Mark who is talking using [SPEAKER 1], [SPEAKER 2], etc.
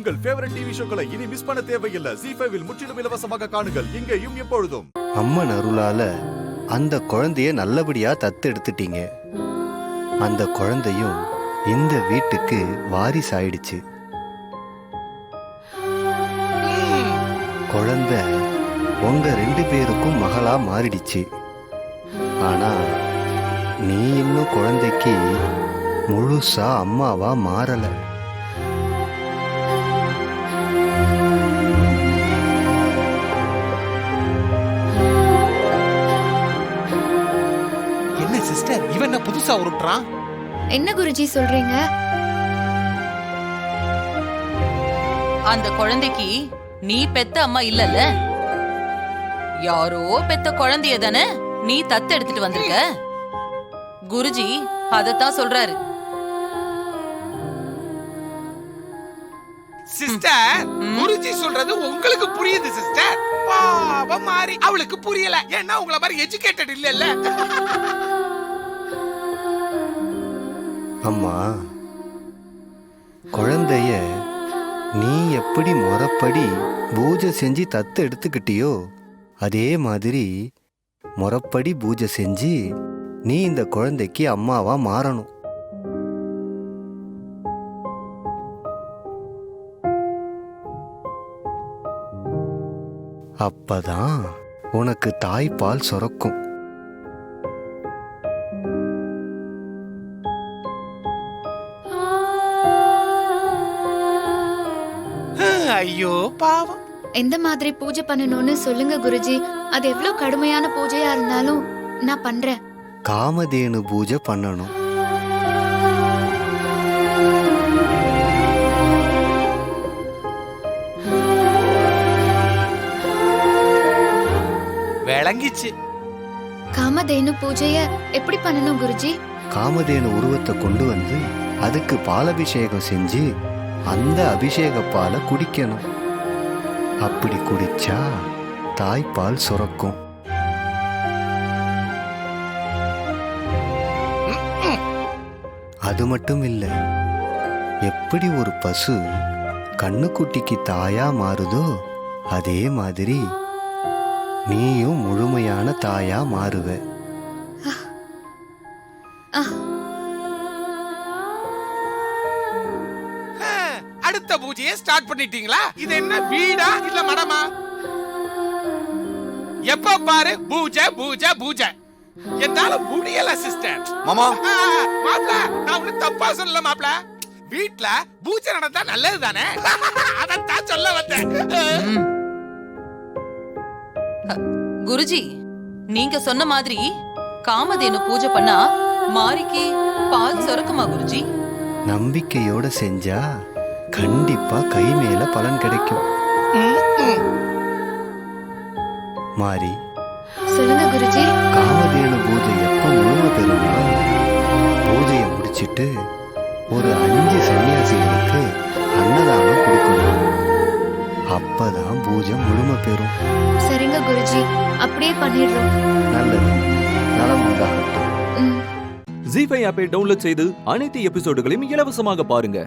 [SPEAKER 1] உங்கள் favourite TV ஷோக்களை இனி miss பண்ண தேவையில்லை. ZEE5 இல் முற்றிலும் இலவசமாக காணுங்கள், இங்கேயும் எப்பொழுதும்.
[SPEAKER 2] அம்மன் அருளால அந்த குழந்தைய நல்லபடியா தத்தெடுத்துட்டீங்க. அந்த குழந்தையும் இந்த வீட்டுக்கு வாரிசாயிடுச்சு. குழந்தை உங்க 2 பேருக்கும் மகளா மாறிடுச்சு. ஆனா நீ இன்னும் குழந்தைக்கு முழுசா அம்மாவா மாறல.
[SPEAKER 3] என்ன சிஸ்டர், இவன் புதுசா உருட்டுறான்?
[SPEAKER 4] என்ன குருஜி சொல்றீங்க?
[SPEAKER 5] அந்த குழந்தைக்கு நீ பெத்த அம்மா இல்லல்ல, யாரோ பெத்த குழந்தைய தானே நீ தத்து எடுத்துட்டு வந்திருக்க. குருஜி அதத்தான் சொல்றாரு.
[SPEAKER 3] சிஸ்டர், குருஜி சொல்றது உங்களுக்கு புரியுது சிஸ்டர். பாவம் மாறி அவளுக்கு புரியல. ஏன்னா உங்கள மாதிரி எஜுகேட்டட் இல்லல்ல.
[SPEAKER 2] அம்மா, குழந்தைய நீ எப்படி முறைப்படி பூஜை செஞ்சு தத்து எடுத்துக்கிட்டியோ அதே மாதிரி முறைப்படி பூஜை செஞ்சு நீ இந்த குழந்தைக்கு அம்மாவா மாறணும். அப்பதான் உனக்கு தாய்ப்பால் சுரக்கும்.
[SPEAKER 3] ஐயோ பாவம்.
[SPEAKER 4] எந்த மாதிரி பூஜை பண்ணணும்னு சொல்லுங்க குருஜி. அது எவ்வளவு கடுமையான பூஜையா இருந்தாலும் நான் பண்றேன்.
[SPEAKER 2] காமதேனு பூஜை பண்ணணும்.
[SPEAKER 3] விளங்கிச்சு.
[SPEAKER 4] காமதேனு பூஜைய எப்படி பண்ணணும் குருஜி?
[SPEAKER 2] காமதேனு உருவத்தை கொண்டு வந்து அதுக்கு பாலபிஷேகம் செஞ்சு அந்த அபிஷேக பாலை குடிக்கணும். அப்படி குடிச்சா தாய்ப்பால் சுரக்கும். அது மட்டும் இல்ல, எப்படி ஒரு பசு கண்ணுக்குட்டிக்கு தாயா மாறுதோ அதே மாதிரி நீயும் முழுமையான தாயா மாறுவ.
[SPEAKER 3] அடுத்த பூஜையை ஸ்டார்ட் பண்ணிட்டீங்களா? இது என்ன வீடா இல்ல மடமா? எப்ப பாரு பூஜை பூஜை பூஜை. என்னால முடியல சிஸ்டர்.
[SPEAKER 1] மாமா,
[SPEAKER 3] மாப்ள, நான் ஒண்ணு தப்பா சொல்லல மாப்ள. வீட்ல பூஜை நடந்தா நல்லது தானே, அதத்தான் சொல்ல வந்தேன்.
[SPEAKER 5] குருஜி, நீங்க சொன்ன மாதிரி காமதேனு பூஜை பண்ணா மாரிக்கு பால் சுரக்குமா குருஜி?
[SPEAKER 2] நம்பிக்கையோட செஞ்சா கண்டிப்பா கை மேல பலன் கிடைக்கும். மாறி,
[SPEAKER 4] சொல்லுங்க குருஜி.
[SPEAKER 2] காமதேனு பூஜை எப்ப முழுமை பெறும்னா, பூஜையை முடிச்சிட்டு ஒரு 5 சன்னியாசிகளுக்கு அன்னதானம் கொடுக்கணும். அப்பதான் பூஜை முழுமை பெறும்.
[SPEAKER 4] சரிங்க குருஜி, அப்படியே பண்ணிடுறோம்.
[SPEAKER 2] நல்லது, நலம் உண்டாகட்டும்.
[SPEAKER 4] ம்.
[SPEAKER 6] ZEE5 ஆப்பை டவுன்லோட் செய்து அனைத்து எபிசோடுகளையும் இலவசமாக பாருங்க.